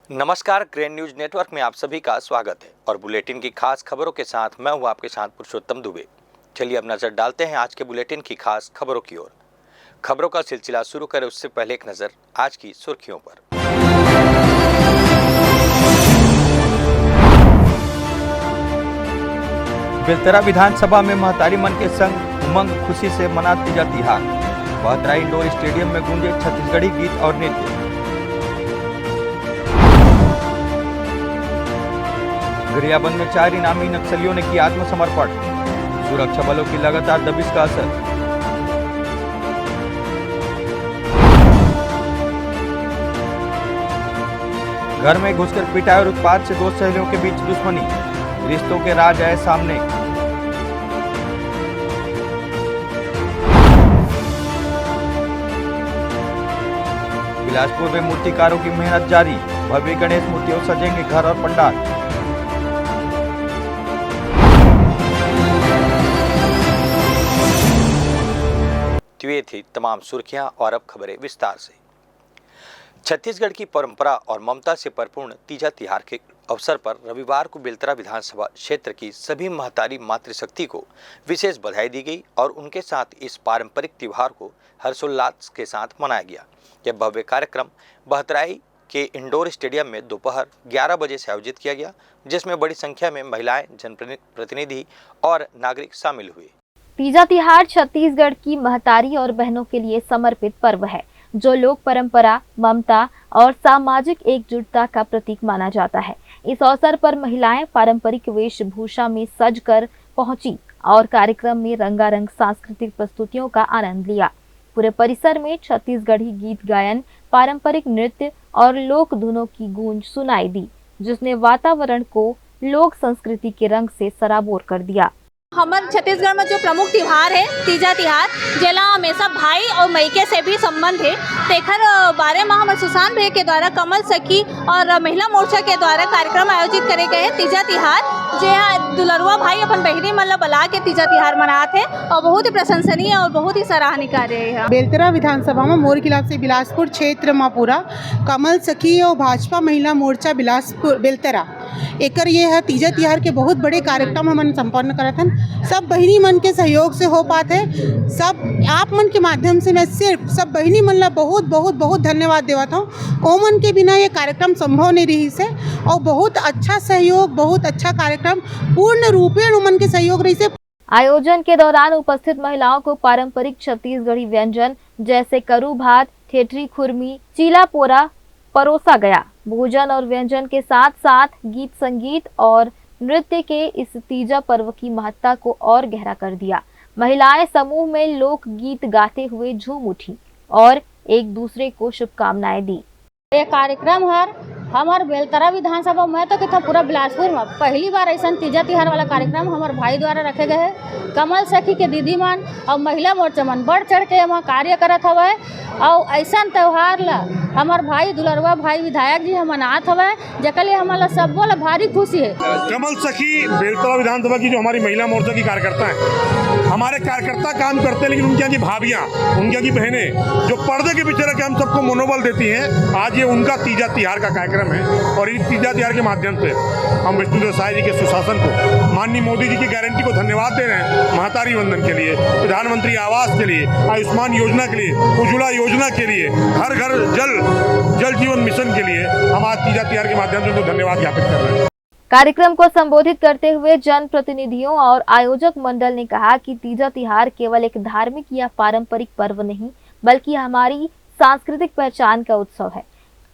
नमस्कार, grand news network में आप सभी का स्वागत है और बुलेटिन की खास खबरों के साथ मैं हूं आपके साथ पुरुषोत्तम दुबे। चलिए अब नजर डालते हैं आज के बुलेटिन की खास खबरों की ओर। खबरों का सिलसिला शुरू करें उससे पहले एक नजर आज की सुर्खियों पर। बेलतरा विधानसभा में महतारी मन के संग उमंग खुशी से मना तीजा तिहार। बहतरा इंडोर स्टेडियम में गूंजे छत्तीसगढ़ी गीत और नृत्य। गरियाबंद में 4 इनामी नक्सलियों ने किया आत्मसमर्पण। सुरक्षा बलों की लगातार दबिश का असर। घर में घुसकर पिटाई और उत्पात से 2 सहेलियों के बीच दुश्मनी। रिश्तों के राज आए सामने। बिलासपुर में मूर्तिकारों की मेहनत जारी। भव्य गणेश मूर्तियों सजेंगे घर और पंडाल। ये थी तमाम सुर्खियां और अब खबरें विस्तार से। छत्तीसगढ़ की परंपरा और ममता से परिपूर्ण तीजा तिहार के अवसर पर रविवार को बेलतरा विधानसभा क्षेत्र की सभी महतारी मातृशक्ति को विशेष बधाई दी गई और उनके साथ इस पारंपरिक त्योहार को हर्षोल्लास के साथ मनाया गया। यह भव्य कार्यक्रम बहतराई के इंडोर स्टेडियम में दोपहर 11 बजे से आयोजित किया गया, जिसमें बड़ी संख्या में महिलाएं, जनप्रतिनिधि और नागरिक शामिल हुए। तीजा तिहार छत्तीसगढ़ की महतारी और बहनों के लिए समर्पित पर्व है, जो लोक परंपरा, ममता और सामाजिक एकजुटता का प्रतीक माना जाता है। इस अवसर पर महिलाएं पारंपरिक वेशभूषा में सजकर पहुंची और कार्यक्रम में रंगारंग सांस्कृतिक प्रस्तुतियों का आनंद लिया। पूरे परिसर में छत्तीसगढ़ी गीत गायन, पारंपरिक नृत्य और लोक धुनों की गूंज सुनाई दी, जिसने वातावरण को लोक संस्कृति के रंग से सराबोर कर दिया। हमारे छत्तीसगढ़ में जो प्रमुख त्योहार है तीजा तिहार, जेला हमेशा भाई और मायके से भी संबंध है। तेखर बारे में हमारे सुशांत भाई के द्वारा कमल सखी और महिला मोर्चा के द्वारा कार्यक्रम आयोजित करे गए तीजा तिहार, जे दुलरुआ भाई अपन बहनी मतलब बुला के तीजा तिहार मनाते हैं और बहुत ही प्रशंसनीय और बहुत ही सराहनीय कार्य है। बेलतरा विधानसभा में मोर खिलाफ से बिलासपुर क्षेत्र में पूरा कमल सखी और भाजपा महिला मोर्चा बिलासपुर बेलतरा एकर ये है तीजा तिहार के बहुत बड़े कार्यक्रम हमन संपन्न करत हन। सब बहिनी मन के सहयोग से हो पाते। सब आप मन के माध्यम से मैं सिर्फ सब बहिनी मन ला बहुत बहुत बहुत धन्यवाद देवत हूँ। ओमन के बिना ये कार्यक्रम संभव नहीं रही से और बहुत अच्छा सहयोग, बहुत अच्छा कार्यक्रम पूर्ण रूपेण ओमन के सहयोग रही से। आयोजन के दौरान उपस्थित महिलाओं को पारंपरिक छत्तीसगढ़ी व्यंजन जैसे करू भात, ठेठरी खुरमी, चीला पोरा परोसा गया। भोजन और व्यंजन के साथ साथ गीत संगीत और नृत्य के इस तीजा पर्व की महत्ता को और गहरा कर दिया। महिलाएं समूह में लोक गीत गाते हुए झूम उठी और एक दूसरे को शुभकामनाएं दी। ये कार्यक्रम हमार बेलतरा विधानसभा में तो कितना पूरा बिलासपुर में पहली बार ऐसा तीजा तिहार वाला कार्यक्रम हमारे भाई द्वारा रखे गए हैं। कमल सखी के दीदी मन और महिला मोर्चा मन बढ़ चढ़ के वहाँ कार्य करत हवे और ऐसा त्यौहार ला हमार भाई दुलरुआ भाई विधायक जी मनात हवे, जेकर लिए हमारा सबको ला भारी खुशी है। कमल सखी बेलतरा विधानसभा की जो हमारी महिला मोर्चा की कार्यकर्ता है, हमारे कार्यकर्ता काम करते हैं, लेकिन उनके यहाँ की भाभियाँ, उनके यहाँ की बहनें जो पर्दे के पीछे रह के हम सबको मनोबल देती हैं। आज ये उनका तीजा तिहार का कार्यक्रम है और इस तीजा तिहार के माध्यम से हम विष्णुदेव साय जी के सुशासन को, माननीय मोदी जी की गारंटी को धन्यवाद दे रहे हैं। महतारी वंदन के लिए, प्रधानमंत्री आवास के लिए, आयुष्मान योजना के लिए, उज्ज्वला योजना के लिए, हर घर जल जीवन मिशन के लिए हम आज तीजा तिहार के माध्यम से उनको धन्यवाद ज्ञापित कर रहे हैं। कार्यक्रम को संबोधित करते हुए जनप्रतिनिधियों और आयोजक मंडल ने कहा कि तीजा तिहार केवल एक धार्मिक या पारंपरिक पर्व नहीं, बल्कि हमारी सांस्कृतिक पहचान का उत्सव है।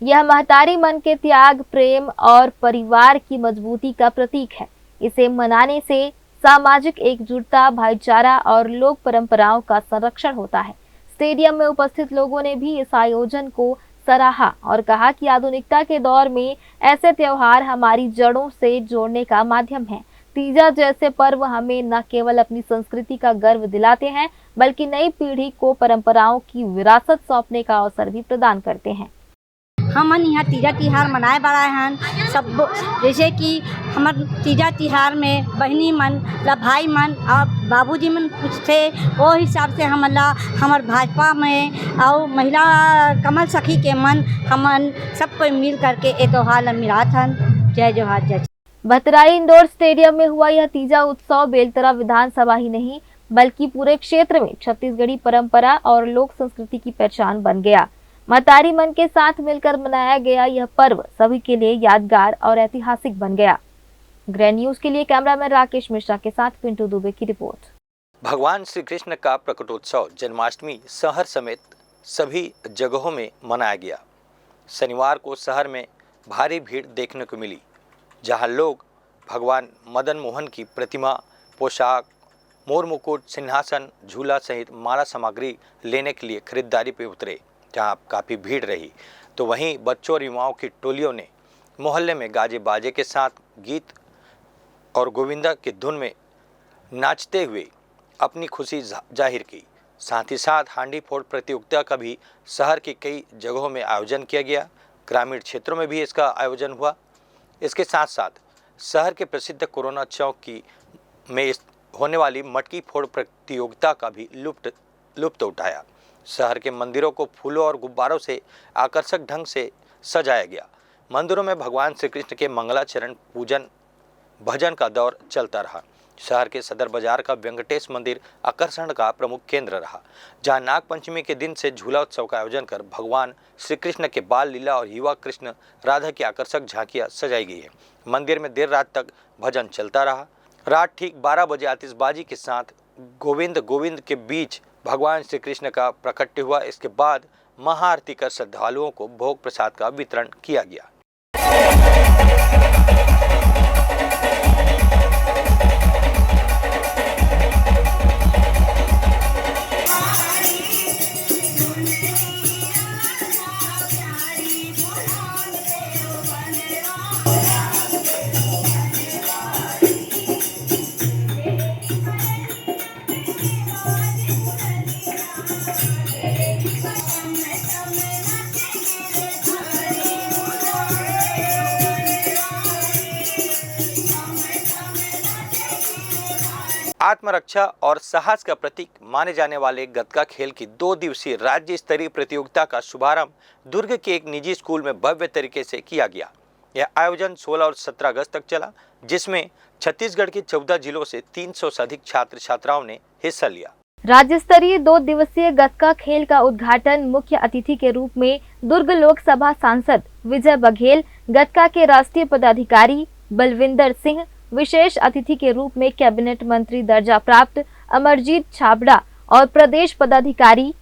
यह महतारी मन के त्याग, प्रेम और परिवार की मजबूती का प्रतीक है। इसे मनाने से सामाजिक एकजुटता, भाईचारा और लोक परंपराओं का संरक्षण होता है। स्टेडियम में उपस्थित लोगों ने भी इस आयोजन को सराहा और कहा कि आधुनिकता के दौर में ऐसे त्योहार हमारी जड़ों से जोड़ने का माध्यम है। तीजा जैसे पर्व हमें न केवल अपनी संस्कृति का गर्व दिलाते हैं, बल्कि नई पीढ़ी को परंपराओं की विरासत सौंपने का अवसर भी प्रदान करते हैं। हमन यहाँ तीजा तिहार मनाए बड़ा हन सब। जैसे कि हमर तीजा तिहार में बहनी मन ला भाई मन और बाबूजी मन पूछते, वो हिसाब से हमन ला हमर भाजपा में और महिला कमल सखी के मन हमन सब कोई मिल करके ये त्योहार ला मिलात हन। जय जोहार जय। भतराई इंडोर स्टेडियम में हुआ यह तीजा उत्सव बेलतरा विधानसभा ही नहीं बल्कि पूरे क्षेत्र में छत्तीसगढ़ी परंपरा और लोक संस्कृति की पहचान बन गया। मतारी मन के साथ मिलकर मनाया गया यह पर्व सभी के लिए यादगार और ऐतिहासिक बन गया। ग्रैंड न्यूज के लिए कैमरामैन राकेश मिश्रा के साथ पिंटू दुबे की रिपोर्ट। भगवान श्री कृष्ण का प्रकटोत्सव जन्माष्टमी शहर समेत सभी जगहों में मनाया गया। शनिवार को शहर में भारी भीड़ देखने को मिली, जहां लोग भगवान मदन मोहन की प्रतिमा, पोशाक, मोर मुकुट, सिंहासन, झूला सहित माला सामग्री लेने के लिए खरीदारी पे उतरे, जहां काफ़ी भीड़ रही। तो वहीं बच्चों और युवाओं की टोलियों ने मोहल्ले में गाजे बाजे के साथ गीत और गोविंदा की धुन में नाचते हुए अपनी खुशी जाहिर की। साथ ही साथ हांडी फोड़ प्रतियोगिता का भी शहर की कई जगहों में आयोजन किया गया। ग्रामीण क्षेत्रों में भी इसका आयोजन हुआ। इसके साथ साथ शहर के प्रसिद्ध कोरोना चौक में होने वाली मटकी फोड़ प्रतियोगिता का भी लुत्फ उठाया। शहर के मंदिरों को फूलों और गुब्बारों से आकर्षक ढंग से सजाया गया। मंदिरों में भगवान श्री कृष्ण के मंगलाचरण, पूजन, भजन का दौर चलता रहा। शहर के सदर बाजार का वेंकटेश मंदिर आकर्षण का प्रमुख केंद्र रहा, जहां नाग पंचमी के दिन से झूला उत्सव का आयोजन कर भगवान श्री कृष्ण के बाल लीला और युवा कृष्ण राधा की आकर्षक झांकियां सजाई गई है। मंदिर में देर रात तक भजन चलता रहा। रात ठीक 12 बजे आतिशबाजी के साथ गोविंद गोविंद के बीच भगवान श्री कृष्ण का प्रकट हुआ। इसके बाद महाआरती कर श्रद्धालुओं को भोग प्रसाद का वितरण किया गया। आत्मरक्षा और साहस का प्रतीक माने जाने वाले गतका खेल की 2 दिवसीय राज्य स्तरीय प्रतियोगिता का शुभारंभ दुर्ग के एक निजी स्कूल में भव्य तरीके से किया गया। यह आयोजन 16 और 17 अगस्त तक चला, जिसमें छत्तीसगढ़ के 14 जिलों से 300 से अधिक छात्र छात्राओं ने हिस्सा लिया। राज्य स्तरीय 2 दिवसीय गतका खेल का उद्घाटन मुख्य अतिथि के रूप में दुर्ग लोकसभा सांसद विजय बघेल, गतका के राष्ट्रीय पदाधिकारी बलविंदर सिंह, विशेष अतिथि के रूप में कैबिनेट मंत्री दर्जा प्राप्त अमरजीत छाबड़ा और प्रदेश पदाधिकारी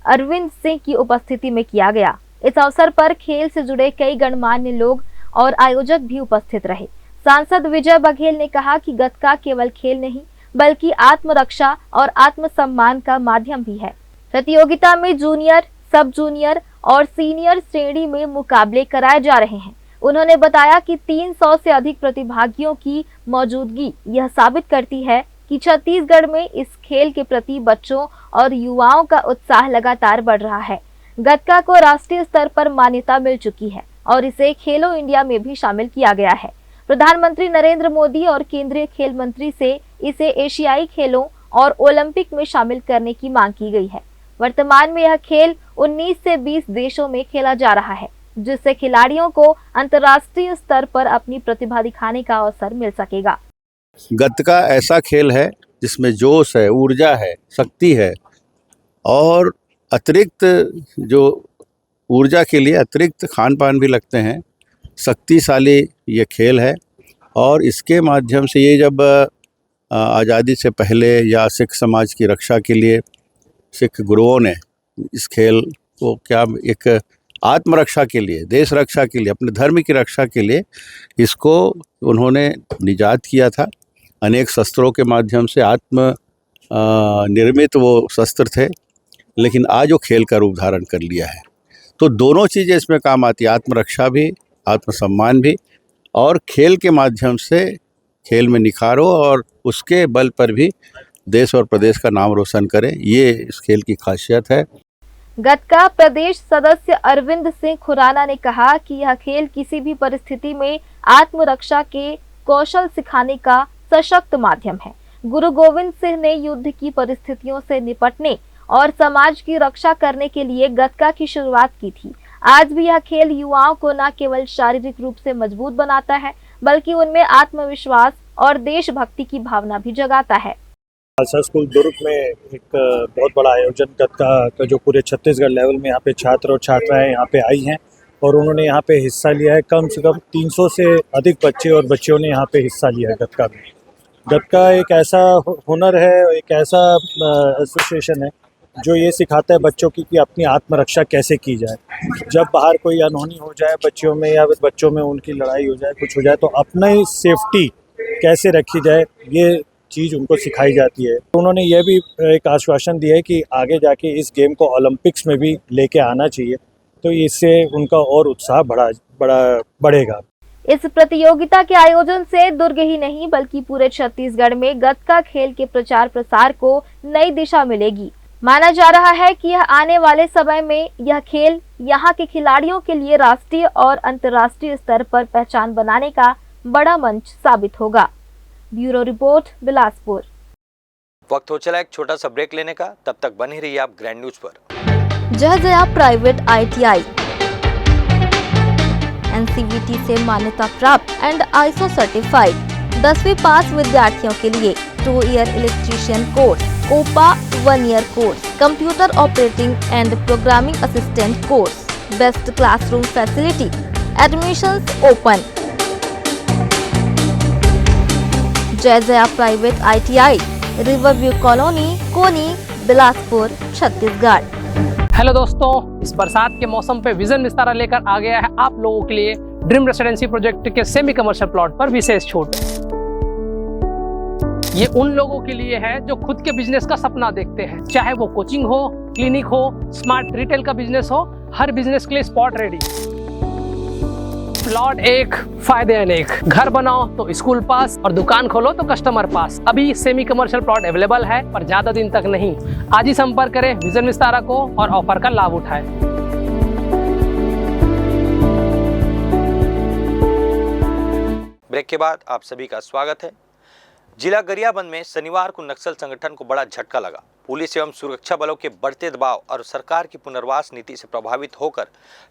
अरविंद सिंह की उपस्थिति में किया गया। इस अवसर पर खेल से जुड़े कई गणमान्य लोग और आयोजक भी उपस्थित रहे। सांसद विजय बघेल ने कहा कि गतका केवल खेल नहीं बल्कि आत्मरक्षा और आत्मसम्मान का माध्यम भी है। प्रतियोगिता में जूनियर, सब जूनियर और सीनियर श्रेणी में मुकाबले कराए जा रहे हैं। उन्होंने बताया कि 300 से अधिक प्रतिभागियों की मौजूदगी यह साबित करती है कि छत्तीसगढ़ में इस खेल के प्रति बच्चों और युवाओं का उत्साह लगातार बढ़ रहा है। गतका को राष्ट्रीय स्तर पर मान्यता मिल चुकी है और इसे खेलो इंडिया में भी शामिल किया गया है। प्रधानमंत्री नरेंद्र मोदी और केंद्रीय खेल मंत्री से इसे एशियाई खेलों और ओलंपिक में शामिल करने की मांग की गई है। वर्तमान में यह खेल 19 से 20 देशों में खेला जा रहा है, जिससे खिलाड़ियों को अंतर्राष्ट्रीय स्तर पर अपनी प्रतिभा दिखाने का अवसर मिल सकेगा। गतका ऐसा खेल है जिसमें जोश है, ऊर्जा है, शक्ति है और अतिरिक्त जो ऊर्जा के लिए अतिरिक्त खान पान भी लगते हैं। शक्तिशाली ये खेल है और इसके माध्यम से ये जब आज़ादी से पहले या सिख समाज की रक्षा के लिए सिख गुरुओं ने इस खेल को क्या एक आत्मरक्षा के लिए, देश रक्षा के लिए, अपने धर्म की रक्षा के लिए इसको उन्होंने निजात किया था। अनेक शस्त्रों के माध्यम से आत्म निर्मित वो शस्त्र थे, लेकिन आज वो खेल का रूप धारण कर लिया है। तो दोनों चीज़ें इसमें काम आती है, आत्मरक्षा भी, आत्मसम्मान भी, और खेल के माध्यम से खेल में निखारो और उसके बल पर भी देश और प्रदेश का नाम रोशन करें। ये इस खेल की खासियत है। गतका प्रदेश सदस्य अरविंद सिंह खुराना ने कहा कि यह खेल किसी भी परिस्थिति में आत्मरक्षा के कौशल सिखाने का सशक्त माध्यम है। गुरु गोविंद सिंह ने युद्ध की परिस्थितियों से निपटने और समाज की रक्षा करने के लिए गतका की शुरुआत की थी। आज भी यह खेल युवाओं को न केवल शारीरिक रूप से मजबूत बनाता है, बल्कि उनमें आत्मविश्वास और देशभक्ति की भावना भी जगाता है। खालसा स्कूल दुर्ग में एक बहुत बड़ा आयोजन गतका का जो पूरे छत्तीसगढ़ लेवल में यहाँ पे छात्र और छात्राएं यहाँ पे आई हैं और उन्होंने यहाँ पे हिस्सा लिया है। कम से कम 300 से अधिक बच्चे और बच्चियों ने यहाँ पे हिस्सा लिया है गतका में। गतका एक ऐसा हुनर है, एक ऐसा एसोसिएशन है जो ये सिखाता है बच्चों की कि अपनी आत्मरक्षा कैसे की जाए। जब बाहर कोई अनहोनी हो जाए बच्चियों में या बच्चों में, उनकी लड़ाई हो जाए, कुछ हो जाए, तो अपनी सेफ्टी कैसे रखी जाए, ये चीज़ उनको सिखाई जाती है। उन्होंने ये भी एक आश्वासन दिया है कि आगे जाके इस गेम को ओलंपिक्स में भी लेके आना चाहिए, तो इससे उनका और उत्साह बढ़ेगा। इस प्रतियोगिता के आयोजन से दुर्ग ही नहीं बल्कि पूरे छत्तीसगढ़ में गतका खेल के प्रचार प्रसार को नई दिशा मिलेगी। माना जा रहा है कि यह आने वाले समय में यह खेल यहाँ के खिलाड़ियों के लिए राष्ट्रीय और अंतर्राष्ट्रीय स्तर पर पहचान बनाने का बड़ा मंच साबित होगा। Bureau report, Bilaspur. वक्त हो चला एक छोटा सा ब्रेक लेने का, तब तक बने रहिए आप ग्रैंड न्यूज पर। जय जया प्राइवेट ITI NCVT से मान्यता प्राप्त एंड ISO सर्टिफाइड 10वीं पास विद्यार्थियों के लिए 2 year electrician course, OPA 1 year course, computer operating and programming assistant course, best classroom facility, admissions open. Jai Jaya private ITI, river view colony, Koni, Bilaspur, Chhattisgarh. Hello दोस्तों, इस बरसात के मौसम पे विजन विस्तारा लेकर आ गया है आप लोगों के लिए ड्रीम रेसिडेंसी प्रोजेक्ट के सेमी कमर्शियल प्लॉट पर विशेष छूट। ये उन लोगों के लिए है जो खुद के बिजनेस का सपना देखते हैं, चाहे वो कोचिंग हो, क्लिनिक हो, स्मार्ट रिटेल का बिजनेस हो, हर बिजनेस के लिए स्पॉट रेडी। प्लॉट एक, फायदे अनेक। घर बनाओ तो स्कूल पास और दुकान खोलो तो कस्टमर पास। अभी सेमी कमर्शियल प्लॉट अवेलेबल है, पर ज्यादा दिन तक नहीं। आज ही संपर्क करें विजन विस्तारा को और ऑफर का लाभ उठाएं। ब्रेक के बाद आप सभी का स्वागत है। जिला गरियाबंद में शनिवार को नक्सल संगठन को बड़ा झटका लगा। पुलिस एवं सुरक्षा बलों के बढ़ते दबाव और सरकार की पुनर्वास नीति से प्रभावित होकर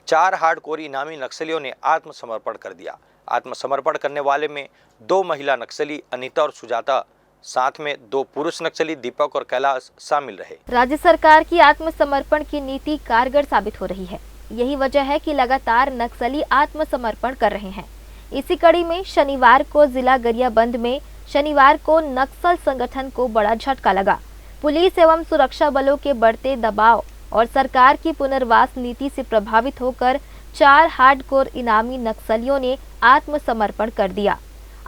4 हार्डकोर इनामी नक्सलियों ने आत्मसमर्पण कर दिया। आत्मसमर्पण करने वाले में 2 महिला नक्सली अनीता और सुजाता, साथ में 2 पुरुष नक्सली दीपक और कैलाश शामिल रहे। राज्य सरकार की आत्मसमर्पण की नीति कारगर साबित हो रही है। यही वजह है कि लगातार नक्सली आत्मसमर्पण कर रहे हैं। इसी कड़ी में शनिवार को जिला गरियाबंद में नक्सल संगठन को बड़ा झटका लगा। पुलिस एवं सुरक्षा बलों के बढ़ते दबाव और सरकार की पुनर्वास नीति से प्रभावित होकर 4 हार्डकोर इनामी नक्सलियों ने आत्मसमर्पण कर दिया।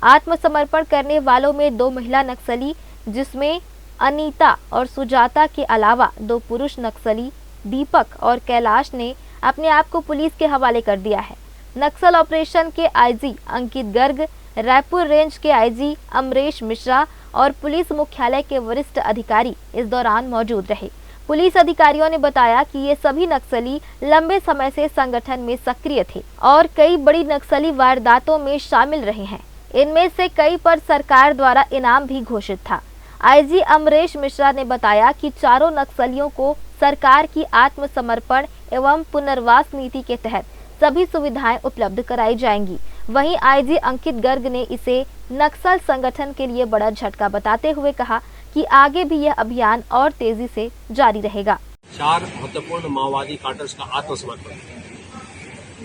आत्मसमर्पण करने वालों में 2 महिला नक्सली, जिसमें अनीता और सुजाता के अलावा 2 पुरुष नक्सली दीपक और कैलाश ने अपने आप को पुलिस के हवाले कर दिया है। नक्सल ऑपरेशन के IG अंकित गर्ग, रायपुर रेंज के IG अमरेश मिश्रा और पुलिस मुख्यालय के वरिष्ठ अधिकारी इस दौरान मौजूद रहे। पुलिस अधिकारियों ने बताया कि ये सभी नक्सली लंबे समय से संगठन में सक्रिय थे और कई बड़ी नक्सली वारदातों में शामिल रहे हैं। इनमें से कई पर सरकार द्वारा इनाम भी घोषित था। IG अमरेश मिश्रा ने बताया कि चारों नक्सलियों को सरकार की आत्मसमर्पण एवं पुनर्वास नीति के तहत सभी सुविधाएं उपलब्ध कराई जाएंगी। वहीं IG अंकित गर्ग ने इसे नक्सल संगठन के लिए बड़ा झटका बताते हुए कहा कि आगे भी यह अभियान और तेजी से जारी रहेगा। 4 महत्वपूर्ण माओवादी काटर्स का आत्मसमर्पण।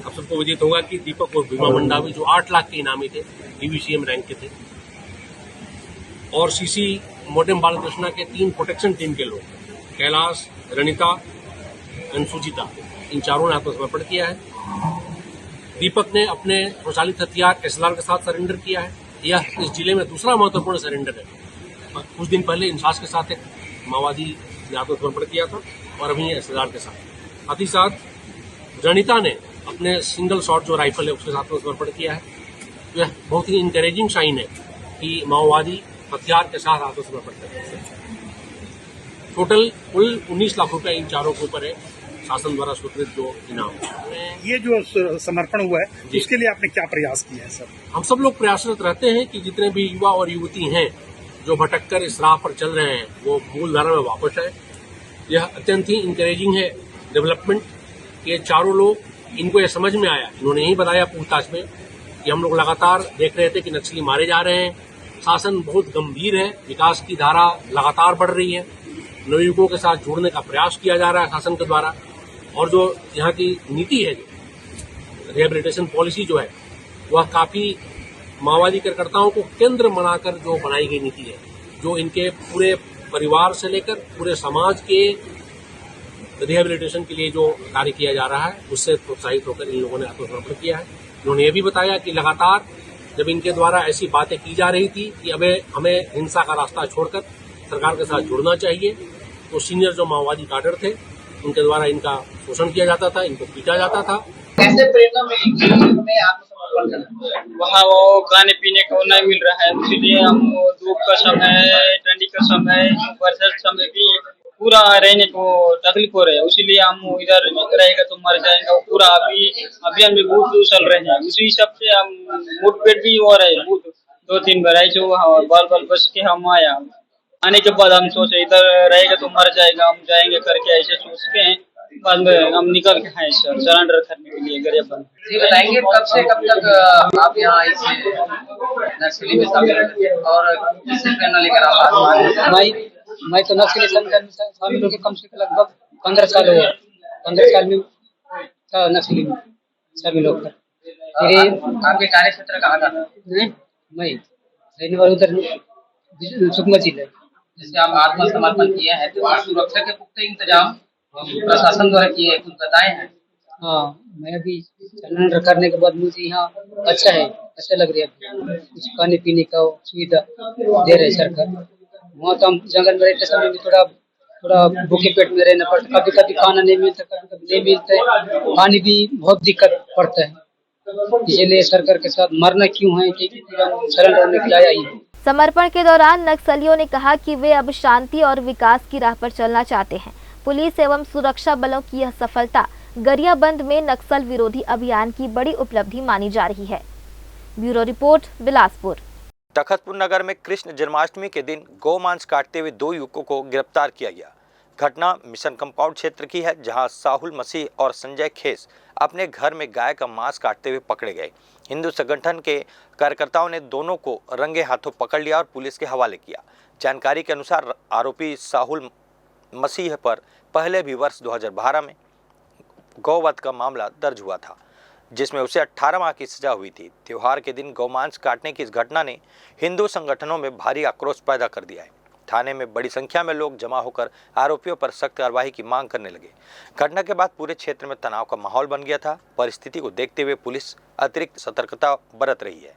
अब सबको विदित होगा कि दीपक और भीमा मंडावी जो 8 लाख के इनामी थे, DVCM रैंक के थे, और CC मोडेम बालकृष्णा के 3 प्रोटेक्शन टीम के लोग, कैलाश, रणिता एंड सुजीता, इन चारों ने आत्मसमर्पण किया है। दीपक ने अपने स्वचालित हथियार SLR के साथ सरेंडर किया है। यह इस जिले में दूसरा महत्वपूर्ण सरेंडर है। कुछ दिन पहले इंसास के साथ एक माओवादी ने आत्मसमर्पण किया था और अभी SLR के साथ। साथ ही साथ रणिता ने अपने सिंगल शॉट जो राइफल है उसके साथ आत्मसमर्पण किया है। यह बहुत ही इंकरेजिंग साइन है कि माओवादी हथियार के साथ आत्मसमर्पण करते हैं। टोटल कुल 19 लाख रुपए इन चारों के ऊपर है। शासन द्वारा स्वीकृत जो इनाम है। ये जो समर्पण हुआ है उसके लिए आपने क्या प्रयास किया है सर? हम सब लोग प्रयासरत रहते हैं कि जितने भी युवा और युवती हैं जो भटक कर इस राह पर चल रहे हैं वो मूल धारा में वापस आए। यह अत्यंत ही इंकरेजिंग है डेवलपमेंट। ये चारों लोग, इनको ये समझ में आया, इन्होंने यही बताया पूछताछ में कि हम लोग लगातार देख रहे थे कि नक्सली मारे जा रहे हैं, शासन बहुत गंभीर है, विकास की धारा लगातार बढ़ रही है, नवयुवकों के साथ जुड़ने का प्रयास किया जा रहा है शासन के द्वारा, और जो यहाँ की नीति है, रिहेबिलिटेशन पॉलिसी जो है, वह काफी माओवादी कार्यकर्ताओं को केंद्र बनाकर जो बनाई गई नीति है, जो इनके पूरे परिवार से लेकर पूरे समाज के रिहेबिलिटेशन के लिए जो कार्य किया जा रहा है, उससे प्रोत्साहित होकर इन लोगों ने आत्मसमर्पण किया है। उन्होंने ये भी बताया कि लगातार जब इनके द्वारा ऐसी बातें की जा रही थी कि हमें हिंसा का रास्ता छोड़कर सरकार के साथ जुड़ना चाहिए, तो सीनियर जो माओवादी काडर थे उनके द्वारा इनका शोषण किया जाता था, इनको पीटा जाता था। कैसे प्रेरणा मिली आत्मसमर्पण करना? वहाँ वो खाने पीने को नहीं मिल रहा है, इसलिए हम धूप का समय, ठंडी का समय, बरसात समय भी पूरा रहने को तकलीफ हो रहा है, इसीलिए हम इधर रहेगा तो मर जाएगा। वो पूरा अभियान में बहुत चल रहे हैं, उसी हिसाब से हम मुठभेड़ भी हो रहे हैं, बहुत 2-3 बार आई जो बाल बस के हम आने के बाद हम सोचे इधर रहेगा तो मर जाएगा, हम जाएंगे करके ऐसे सोच के बाद में हम निकल के आए सर सरेंडर करने के लिए गरीब बन। जी बताएंगे कब से कब तक आप यहाँ इस नक्सली में शामिल हैं और किससे प्रेरणा लेकर आप? मैं तो नक्सली संगठन में शामिल होकर कम से कम लगभग 15 साल हुआ। 15 साल में नक्सली में शामिल होकर। आपके कार्य क्षेत्र कहाँ था? मैं रहने वाला उधर सुकमा जिले। जैसे आप आत्मसमर्पण किए हैं तो सुरक्षा के पुख्ते इंतजाम प्रशासन द्वारा किए, कुछ बताए हैं? हाँ, मैं अभी सरेंडर करने के बाद मुझे यहाँ अच्छा है, अच्छा लग रहा है। कुछ खाने पीने का सुविधा दे रहे सरकार। वहाँ तो हम जंगल में रहते समय में थोड़ा भूखे पेट में रहना पड़ता, कभी कभी खाना नहीं मिलता, कभी कभी नहीं मिलता, पानी भी बहुत दिक्कत पड़ता है। इसलिए सरकार के साथ मरना क्यों है कि सरेंडर होने के लिए आई है। समर्पण के दौरान नक्सलियों ने कहा कि वे अब शांति और विकास की राह पर चलना चाहते हैं। पुलिस एवं सुरक्षा बलों की यह सफलता गरियाबंद में नक्सल विरोधी अभियान की बड़ी उपलब्धि मानी जा रही है। Bureau report, Bilaspur. तखतपुर नगर में कृष्ण जन्माष्टमी के दिन गौमांस काटते हुए 2 युवकों को गिरफ्तार किया गया। घटना मिशन कंपाउंड क्षेत्र की है, जहां साहुल मसीह और संजय खेस अपने घर में गाय का मांस काटते हुए पकड़े गए। हिंदू संगठन के कार्यकर्ताओं ने दोनों को रंगे हाथों पकड़ लिया और पुलिस के हवाले किया। जानकारी के अनुसार आरोपी साहुल मसीह पर पहले भी वर्ष 2012 में गौवध का मामला दर्ज हुआ था, जिसमें उसे 18 माह की सजा हुई थी। त्योहार के दिन गौमांस काटने की इस घटना ने हिंदू संगठनों में भारी आक्रोश पैदा कर दिया है। थाने में बड़ी संख्या में लोग जमा होकर आरोपियों पर सख्त कार्रवाई की मांग करने लगे। घटना के बाद पूरे क्षेत्र में तनाव का माहौल बन गया था। परिस्थिति को देखते हुए पुलिस अतिरिक्त सतर्कता बरत रही है।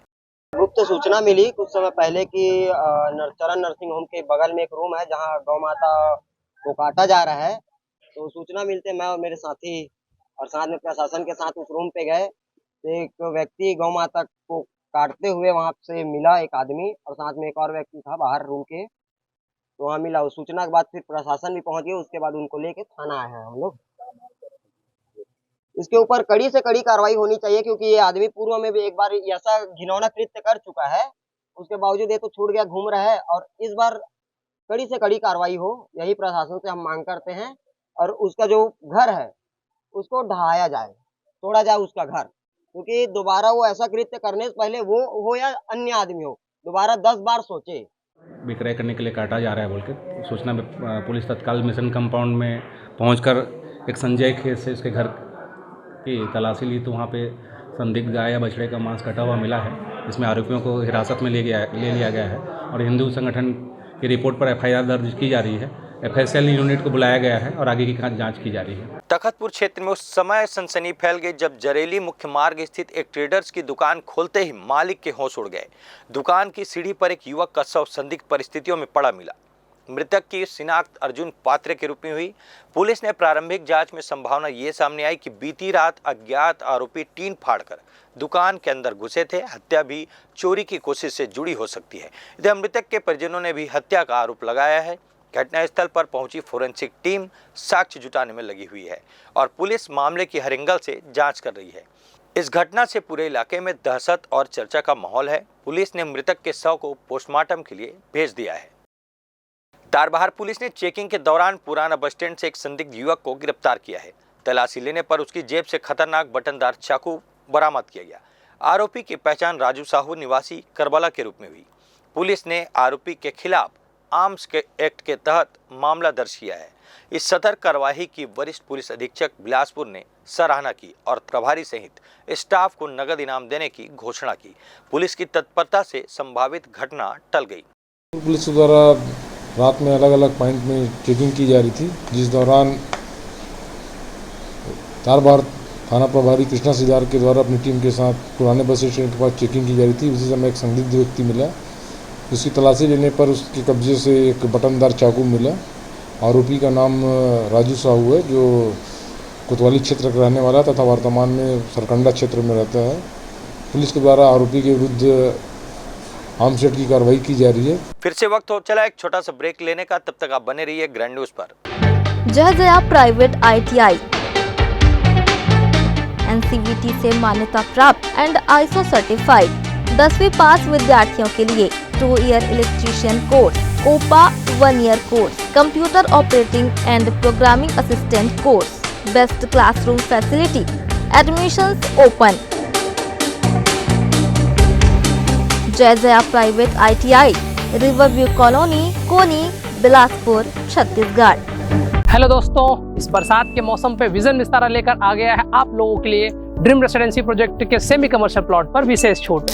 गुप्त सूचना मिली कुछ समय पहले कि चरण नर्सिंग होम के बगल में एक रूम है जहां गौ माता को काटा जा रहा है। तो सूचना मिलते मैं और मेरे साथी और साथ में प्रशासन के साथ उस रूम पे गए तो एक व्यक्ति गौ माता को काटते हुए वहां से मिला, एक आदमी, और साथ में एक और व्यक्ति था बाहर रूम के, तो वहाँ मिला। उस सूचना के बाद फिर प्रशासन भी पहुंच गया। उसके बाद उनको लेके थाना आए हैं हम लोग। इसके ऊपर कड़ी से कड़ी कार्रवाई होनी चाहिए, क्योंकि ये आदमी पूर्व में भी एक बार ऐसा घिनौना कृत्य कर चुका है, उसके बावजूद ये तो छूट गया, घूम रहा है, और इस बार कड़ी से कड़ी कार्रवाई हो, यही प्रशासन से हम मांग करते हैं। और उसका जो घर है उसको ढहाया जाए, तोड़ा जाए उसका घर, क्योंकि दोबारा वो ऐसा कृत्य करने से पहले वो हो या अन्य आदमी हो, दोबारा 10 बार सोचे। विक्रय करने के लिए काटा जा रहा है बोल के सूचना में पुलिस तत्काल मिशन कंपाउंड में पहुंचकर एक संजय खेस से उसके घर की तलाशी ली, तो वहाँ पे संदिग्ध गाय या बछड़े का मांस कटा हुआ मिला है। इसमें आरोपियों को हिरासत में ले लिया गया है और हिंदू संगठन की रिपोर्ट पर FIR दर्ज की जा रही है। FSL यूनिट को बुलाया गया है और आगे की जांच की जा रही है। तखतपुर क्षेत्र में उस समय सनसनी फैल गई जब जरेली मुख्य मार्ग स्थित एक ट्रेडर्स की दुकान खोलते ही मालिक के होश उड़ गए। दुकान की सीढ़ी पर एक युवक का शव संदिग्ध परिस्थितियों में पड़ा मिला। मृतक की शिनाख्त अर्जुन पात्रे के रूप में हुई। पुलिस ने प्रारंभिक जांच में संभावना ये सामने आई कि बीती रात अज्ञात आरोपी टीन फाड़कर दुकान के अंदर घुसे थे। हत्या भी चोरी की कोशिश से जुड़ी हो सकती है। इधर मृतक के परिजनों ने भी हत्या का आरोप लगाया है। घटनास्थल पर पहुंची फोरेंसिक टीम साक्ष्य जुटाने में लगी हुई है और पुलिस मामले की हर एंगल से जांच कर रही है। इस घटना से पूरे इलाके में दहशत और चर्चा का माहौल है। पुलिस ने मृतक के शव को पोस्टमार्टम के लिए भेज दिया है। तारबहार पुलिस ने चेकिंग के दौरान पुराना बस स्टैंड से एक संदिग्ध युवक को गिरफ्तार किया है। तलाशी लेने पर उसकी जेब से खतरनाक बटनदार चाकू बरामद किया गया। आरोपी की पहचान राजू साहू निवासी करबला के रूप में हुई। पुलिस ने आरोपी के खिलाफ आर्म्स के एक्ट के तहत मामला दर्ज किया है। इस सतर्क कार्यवाही की वरिष्ठ पुलिस अधीक्षक बिलासपुर ने सराहना की और प्रभारी सहित स्टाफ को नगद इनाम देने की घोषणा की। पुलिस की तत्परता से संभावित घटना टल गई। पुलिस द्वारा रात में अलग अलग पॉइंट में चेकिंग की जा रही थी, जिस दौरान तारबहार थाना प्रभारी कृष्णा सिदार के द्वारा अपनी टीम के साथ पुराने बस स्टैंड के पास चेकिंग की जा रही थी। उसी समय एक संदिग्ध व्यक्ति मिला। उसकी तलाशी लेने पर उसके कब्जे से एक बटनदार चाकू मिला। आरोपी का नाम राजू साहू है, जो कोतवाली क्षेत्र का रहने वाला तथा वर्तमान में सरकंडा क्षेत्र में रहता है। पुलिस के द्वारा आरोपी के विरुद्ध आर्म्स एक्ट की कार्रवाई की जा रही है। फिर से वक्त हो चला एक छोटा सा ब्रेक लेने का, तब तक आप बने रहिए ग्रैंड न्यूज पर। जहजया प्राइवेट ITI NCVT से मान्यता प्राप्त एंड ISO सर्टिफाइड 10वीं पास विद्यार्थियों के लिए 2 year electrician course, OPA 1 year course, computer operating and programming assistant course, best classroom facility, admissions open. Jai Jaya private ITI, river view colony, Koni, Bilaspur, Chhattisgarh. Hello दोस्तों, इस बरसात के मौसम पे विजन विस्तारा लेकर आ गया है आप लोगों के लिए ड्रीम रेसिडेंसी प्रोजेक्ट के सेमी कमर्शियल प्लॉट पर विशेष छूट।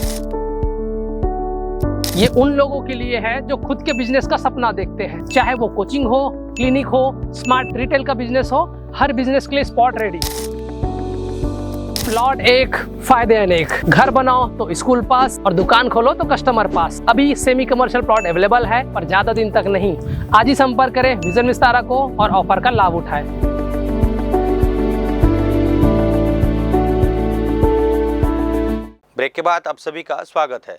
ये उन लोगों के लिए है जो खुद के बिजनेस का सपना देखते हैं, चाहे वो कोचिंग हो, क्लिनिक हो, स्मार्ट रिटेल का बिजनेस हो, हर बिजनेस के लिए स्पॉट रेडी। प्लॉट एक, फायदे अनेक। घर बनाओ तो स्कूल पास और दुकान खोलो तो कस्टमर पास। अभी सेमी कमर्शियल प्लॉट अवेलेबल है, पर ज्यादा दिन तक नहीं। आज ही संपर्क करें विजन विस्तारा को और ऑफर का लाभ उठाएं। ब्रेक के बाद आप सभी का स्वागत है।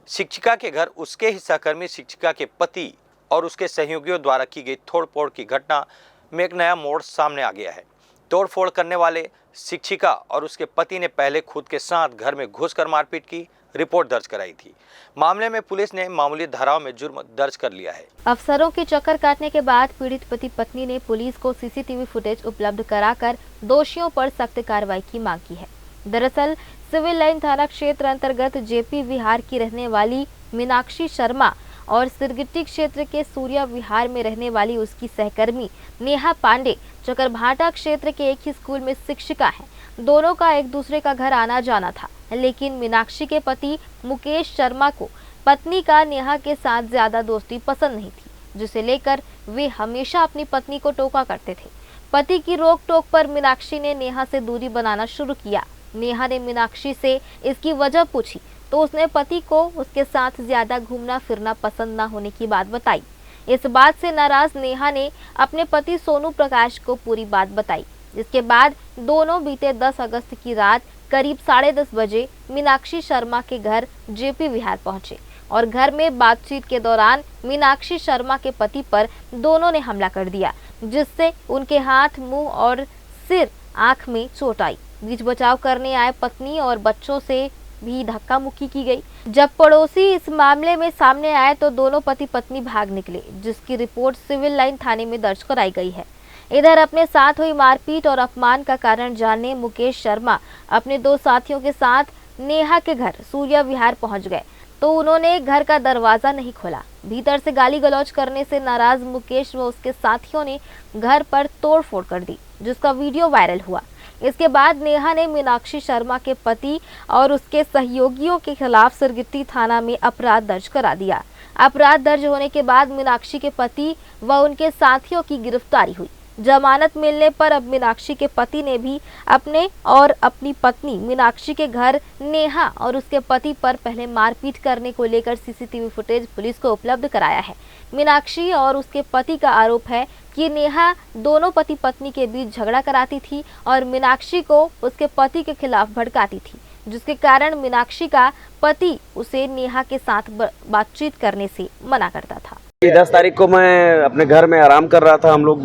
शिक्षिका के घर उसके ही सहकर्मी शिक्षिका के पति और उसके सहयोगियों द्वारा की गई तोड़फोड़ की घटना में एक नया मोड़ सामने आ गया है। तोड़फोड़ करने वाले शिक्षिका और उसके पति ने पहले खुद के साथ घर में घुसकर मारपीट की रिपोर्ट दर्ज कराई थी। मामले में पुलिस ने मामूली धाराओं में जुर्म दर्ज कर लिया है। अफसरों के चक्कर काटने के बाद पीड़ित पति पत्नी ने पुलिस को CCTV फुटेज उपलब्ध कराकर दोषियों पर सख्त कार्रवाई की मांग की है। दरअसल सिविल लाइन थाना क्षेत्र अंतर्गत JP विहार की रहने वाली मीनाक्षी शर्मा और सिरगिट्टी क्षेत्र के सूर्या विहार में रहने वाली उसकी सहकर्मी नेहा पांडे चकरभाटा क्षेत्र के एक ही स्कूल में शिक्षिका हैं। दोनों का एक दूसरे का घर आना जाना था, लेकिन मीनाक्षी के पति मुकेश शर्मा को पत्नी का नेहा के साथ ज्यादा दोस्ती पसंद नहीं थी, जिसे लेकर वे हमेशा अपनी पत्नी को टोका करते थे। पति की रोक टोक पर मीनाक्षी ने नेहा से दूरी बनाना शुरू किया। नेहा ने मीनाक्षी से इसकी वजह पूछी तो उसने पति को उसके साथ ज्यादा घूमना फिरना पसंद न होने की बात बताई। इस बात से नाराज नेहा ने अपने पति सोनू प्रकाश को पूरी बात बताई, जिसके बाद दोनों बीते 10 अगस्त की रात करीब 10:30 बजे मीनाक्षी शर्मा के घर JP विहार पहुंचे और घर में बातचीत के दौरान मीनाक्षी शर्मा के पति पर दोनों ने हमला कर दिया, जिससे उनके हाथ, मुंह और सिर, आंख में चोट आई। बीच बचाव करने आए पत्नी और बच्चों से भी धक्का मुक्की की गई। जब पड़ोसी इस मामले में सामने आए तो दोनों पति पत्नी भाग निकले, जिसकी रिपोर्ट सिविल लाइन थाने में दर्ज कराई गई है। इधर अपने साथ हुई मारपीट और अपमान का कारण जानने मुकेश शर्मा अपने 2 साथियों के साथ नेहा के घर सूर्या विहार पहुंच गए, तो उन्होंने घर का दरवाजा नहीं खोला। भीतर से गाली गलौज करने से नाराज मुकेश व उसके साथियों ने घर पर तोड़फोड़ कर दी, जिसका वीडियो वायरल हुआ। इसके बाद नेहा ने मीनाक्षी शर्मा के पति और उसके सहयोगियों के खिलाफ सिरगिट्टी थाना में अपराध दर्ज करा दिया। अपराध दर्ज होने के बाद मीनाक्षी के पति व उनके साथियों की गिरफ्तारी हुई। जमानत मिलने पर अब मीनाक्षी के पति ने भी अपने और अपनी पत्नी मीनाक्षी के घर नेहा और उसके पति पर पहले मारपीट करने को लेकर CCTV फुटेज पुलिस को उपलब्ध कराया है। मीनाक्षी और उसके पति का आरोप है कि नेहा दोनों पति पत्नी के बीच झगड़ा कराती थी और मीनाक्षी को उसके पति के खिलाफ भड़काती थी, जिसके कारण मीनाक्षी का पति उसे नेहा के साथ बातचीत करने से मना करता था। 10 तारीख को मैं अपने घर में आराम कर रहा था, हम लोग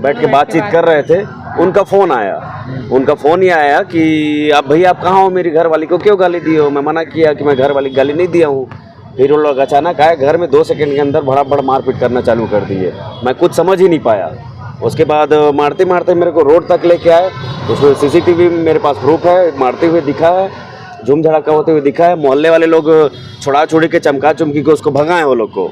बैठ के बातचीत कर रहे थे, उनका फ़ोन आया। उनका फ़ोन ये आया कि आप भैया आप कहाँ हो, मेरी घर वाली को क्यों गाली दिए हो। मैं मना किया कि मैं घर वाली गाली नहीं दिया हूँ। फिर वो लोग अचानक आए, घर में 2 सेकंड के अंदर बड़ा मारपीट करना चालू कर दिए। मैं कुछ समझ ही नहीं पाया। उसके बाद मारते मारते मेरे को रोड तक लेके आए, उसमें CCTV मेरे पास प्रूफ है, मारते हुए दिखा है, झूम झड़का होते हुए दिखा है। मोहल्ले वाले लोग छोड़ा छोड़ी के चमका चुमकी के उसको भगाए वो लोग को,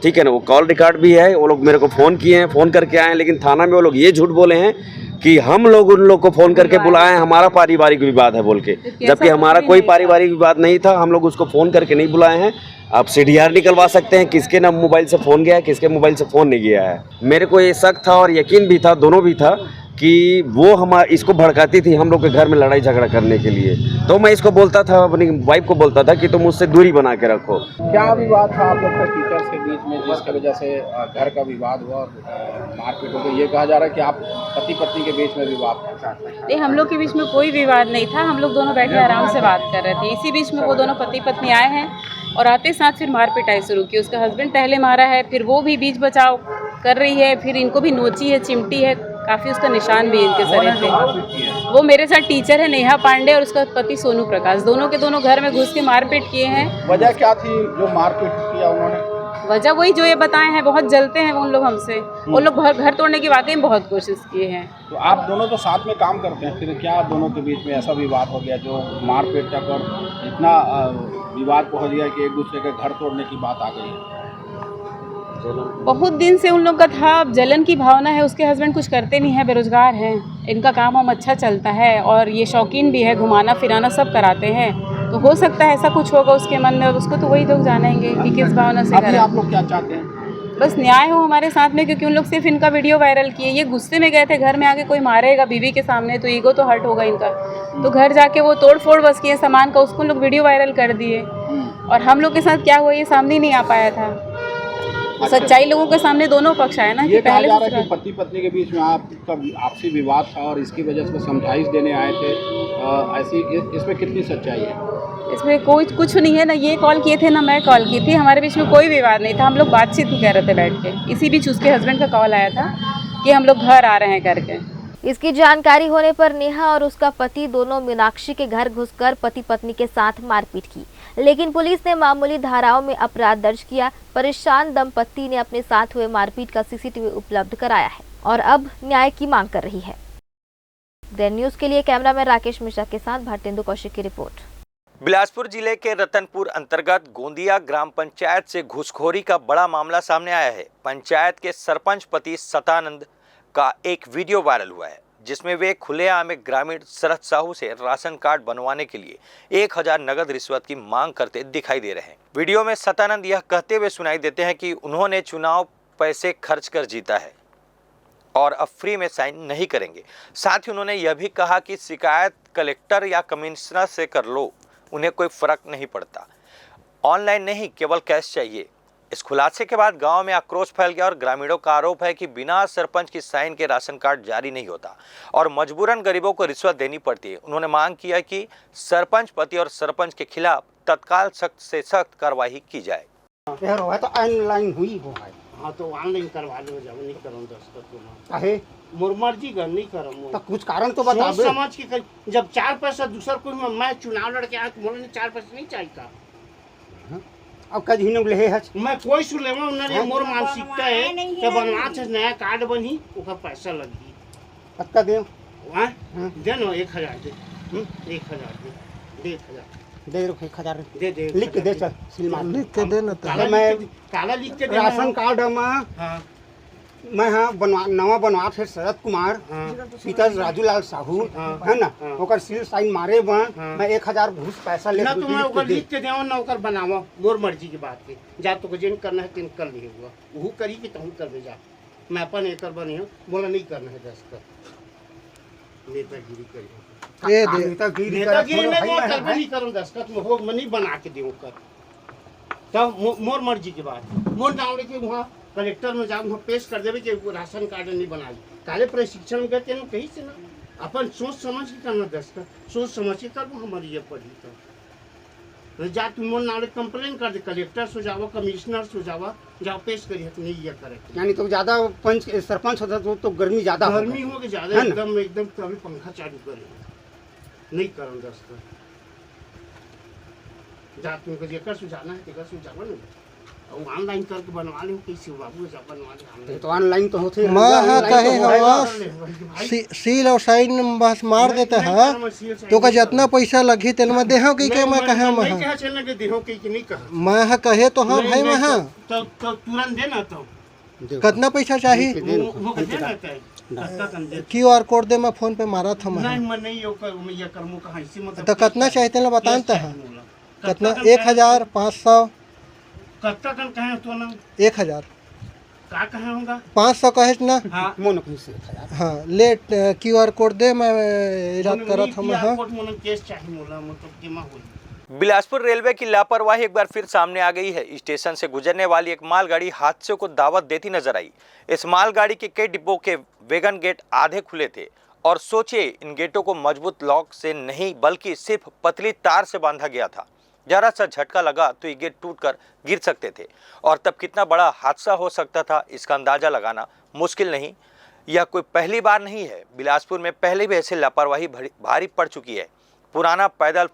ठीक है ना। वो कॉल रिकॉर्ड भी है, वो लोग मेरे को फ़ोन किए हैं, फ़ोन करके आए हैं, लेकिन थाना में वो लोग ये झूठ बोले हैं कि हम लोग उन लोग को फ़ोन करके बुलाए हैं, हमारा पारिवारिक विवाद है बोल के, जबकि हमारा कोई पारिवारिक विवाद नहीं था। हम लोग उसको फ़ोन करके नहीं बुलाए हैं। आप CDR निकलवा सकते हैं किसके ना मोबाइल से फ़ोन गया है, किसके मोबाइल से फ़ोन नहीं गया है। मेरे को ये शक था और यकीन भी था, दोनों भी था कि वो इसको भड़काती थी हम लोग के घर में लड़ाई झगड़ा करने के लिए। तो मैं इसको बोलता था, अपनी वाइफ को बोलता था कि तुम मुझसे दूरी बना के रखो। क्या विवाद था आप लोग का टीचर्स के बीच में जिसकी वजह से घर का विवाद हुआ और मारपीट हो गई? ये कहा जा रहा है कि आप पति पत्नी के बीच में विवाद था। नहीं, हम लोग के बीच में कोई विवाद नहीं था। हम लोग दोनों बैठे आराम से बात कर रहे थे। इसी बीच में वो दोनों पति पत्नी आए हैं और आते साथ फिर मार पिटाई शुरू की। उसका हस्बैंड पहले मारा है, फिर वो भी बीच बचाव कर रही है, फिर इनको भी नोची है, चिमटी है, काफ़ी उसका निशान भी इनके शरीर पे। वो मेरे साथ टीचर है नेहा पांडे और उसका पति सोनू प्रकाश, दोनों के दोनों घर में घुस के मारपीट किए हैं। वजह क्या थी जो मारपीट किया उन्होंने? वजह वही जो ये बताए हैं, बहुत जलते हैं उन लोग हमसे। उन लोग घर तोड़ने की वाकई में बहुत कोशिश किए हैं। तो आप दोनों तो साथ में काम करते हैं, फिर क्या दोनों के बीच में ऐसा विवाद हो गया जो मारपीट तक और इतना विवाद पहुंच गया कि एक दूसरे के घर तोड़ने की बात आ गई है? बहुत दिन से उन लोग का था, जलन की भावना है। उसके हस्बैंड कुछ करते नहीं है, बेरोजगार हैं। इनका काम हम अच्छा चलता है और ये शौकीन भी है, घुमाना फिराना सब कराते हैं। तो हो सकता है ऐसा कुछ होगा उसके मन में, और उसको तो वही लोग जानेंगे कि किस भावना से करें। आप लोग क्या चाहते हैं? बस न्याय हो हमारे साथ में, क्योंकि उन लोग सिर्फ इनका वीडियो वायरल किए। ये गुस्से में गए थे, घर में आके कोई मारेगा बीवी के सामने तो ईगो तो हर्ट होगा इनका। तो घर जाके वो तोड़ फोड़ बस किए सामान का, उसको लोग वीडियो वायरल कर दिए। और हम लोग के साथ क्या हुआ ये सामने नहीं आ पाया था। सच्चाई लोगों के सामने दोनों पक्ष आए ना। ये कहा जा रहा है कि पति पत्नी के बीच में आपका आपसी विवाद था और इसकी वजह से समझाइश देने आए थे, ऐसी इसमें कितनी सच्चाई है? इसमें कोई कुछ नहीं है ना। ये कॉल किए थे ना मैं कॉल की थी, हमारे बीच में कोई विवाद नहीं था। हम लोग बातचीत ही कर रहे थे बैठ के। इसी बीच उसके हस्बैंड का कॉल आया था कि हम लोग घर आ रहे हैं करके। इसकी जानकारी होने पर नेहा और उसका पति दोनों मीनाक्षी के घर घुसकर पति पत्नी के साथ मारपीट की, लेकिन पुलिस ने मामूली धाराओं में अपराध दर्ज किया। परेशान दंपत्ति ने अपने साथ हुए मारपीट का CCTV उपलब्ध कराया है और अब न्याय की मांग कर रही है। दैन न्यूज के लिए कैमरामैन राकेश मिश्रा के साथ भारतेंदु कौशिक की रिपोर्ट। बिलासपुर जिले के रतनपुर अंतर्गत गोंदिया ग्राम पंचायत से घूसखोरी का बड़ा मामला सामने आया है। पंचायत के सरपंच पति सतानंद का एक वीडियो वायरल हुआ है, जिसमें वे खुलेआम एक ग्रामीण शरद साहू से राशन कार्ड बनवाने के लिए 1000 नगद रिश्वत की मांग करते दिखाई दे रहे हैं। वीडियो में सतानंद यह कहते हुए सुनाई देते हैं कि उन्होंने चुनाव पैसे खर्च कर जीता है और अब फ्री में साइन नहीं करेंगे। साथ ही उन्होंने यह भी कहा कि शिकायत कलेक्टर या कमिश्नर से कर लो, उन्हें कोई फर्क नहीं पड़ता, ऑनलाइन नहीं केवल कैश चाहिए। इस खुलासे के बाद गांव में आक्रोश फैल गया और ग्रामीणों का आरोप है कि बिना सरपंच की साइन के राशन कार्ड जारी नहीं होता और मजबूरन गरीबों को रिश्वत देनी पड़ती है। उन्होंने मांग किया कि सरपंच पति और सरपंच के खिलाफ तत्काल सख्त से सख्त कार्रवाई की जाए। तो ऑनलाइन हुई हो है। हाँ तो ऑनलाइन करवा लो, जब नहीं करूँ दस्तखत मोर मर्जी कर नहीं करूँ। तो कुछ कारण तो बता दो। समझ के जब 4 पैसा दूसर कोई मैं चुनाव लड़के आया तो मोर 4 पैसा नहीं चाहिए। अब कभी नहीं ले है मैं कोई सुन ले उन्होंने मोर मानसिकता है कि बनवा से नया कार्ड बनी ओकर पैसा लगी पक्का दे वहाँ दे नो 1000 दे 1000 दे 1000 दे 1000 दे दे लिख के दे चल सील मार लिख के दे ना तो मैं काला लिख के राशन कार्ड में मैं हाँ बनवा नवा बनवा फिर शरद कुमार सीता राजूलाल साहू है ना ओकर सील साइन मारे मैं 1000 घूस पैसा ले ना तो मैं ओकर लिख के देव ना ओकर बनावा मोर मर्जी की बात के जा तो जेन करना है तेन कर लिए हुआ वो करी कि तहु कर दे जा मैं अपन एकर बनी हूं बोला नहीं करना है दस्तखत नेतागिरी करी नेतागिरी नहीं करूं दस्तखत में हो मनी बना के देऊं कर तब मोर मर्जी की बात मोर नाम लेके वहां कलेक्टर में जाओ पेश कर देवे कि राशन कार्ड नहीं बनाई काले प्रशिक्षण गए तेन कहीं से ना अपन सोच समझ के करना दस्तखत सोच समझ के करबो हमारी ये पढ़ी तो तो जा तुम मोर नाले कंप्लेन कर दे, कलेक्टर से जावा, कमिश्नर से जावा, जाओ पेश करिए तो नहीं ये करे। यानी तो ज्यादा पंच सरपंच होता तो गर्मी ज्यादा गर्मी हो गई ज्यादा, एकदम कभी पंखा चालू करे नहीं करम दस्त जा तुमको जेकर से जाना है तेकर से जावा ना, और ऑनलाइन करके बनवा ले कैसे बाबू जा बनवा ले। तो ऑनलाइन तो होते मैं हाँ कहे हवा सील और साइन बस मार देते हैं तो का जितना पैसा लगी तेल में देहो कि के मैं कहे मैं क्या चलने के देहो कि नहीं कहा मैं हाँ कहे तो हाँ भाई मैं हाँ तो तुरंत देना तो कितना पैसा चाहिए वो देना है QR कोड दे मैं फोन पे मारा था मैं नहीं यो कर मैं ये करमु कहां इसी मतलब तो कितना चाहिए तेल बताते हैं कितना 1500 कत्ता कन कहे तो ना 1000 का कहे होगा 500 कहे ना। हां मोनो कैसे हाँ ले QR कोड दे मैं इराद करा था मैं हाँ मोनो केस चाहिए मोला मतलब केमा होई। बिलासपुर रेलवे की लापरवाही एक बार फिर सामने आ गई है। स्टेशन से गुजरने वाली एक मालगाड़ी हादसे को दावत देती नजर आई। इस मालगाड़ी के कई डिब्बों के वैगन गेट आधे खुले थे और सोचिए इन गेटों को मजबूत लॉक से नहीं बल्कि सिर्फ पतली तार से बांधा गया था। जरा सा झटका लगा तो ये गेट टूटकर गिर सकते थे और तब कितना बड़ा हादसा हो सकता था इसका अंदाजा लगाना मुश्किल नहीं। यह कोई पहली बार नहीं है, बिलासपुर में पहले भी ऐसे लापरवाही भारी पड़ चुकी है। पुराना पैदल